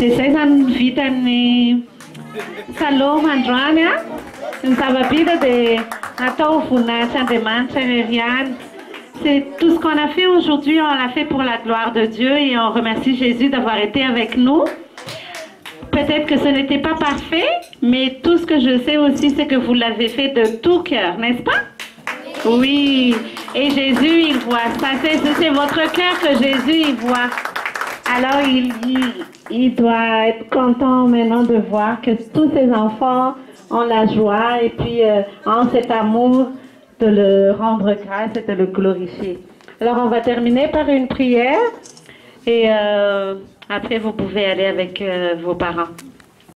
Desesan vitani salom androania, une sababida de Atofuna, de Mancherian. C'est tout ce qu'on a fait aujourd'hui, on l'a fait pour la gloire de Dieu et on remercie Jésus d'avoir été avec nous. Peut-être que ce n'était pas parfait, mais tout ce que je sais aussi, c'est que vous l'avez fait de tout cœur, n'est-ce pas? Oui, et Jésus, il voit ça. C'est votre cœur que Jésus, il voit. Alors, il doit être content maintenant de voir que tous ses enfants ont la joie et puis ont cet amour de le rendre grâce et de le glorifier. Alors, on va terminer par une prière et après, vous pouvez aller avec vos parents.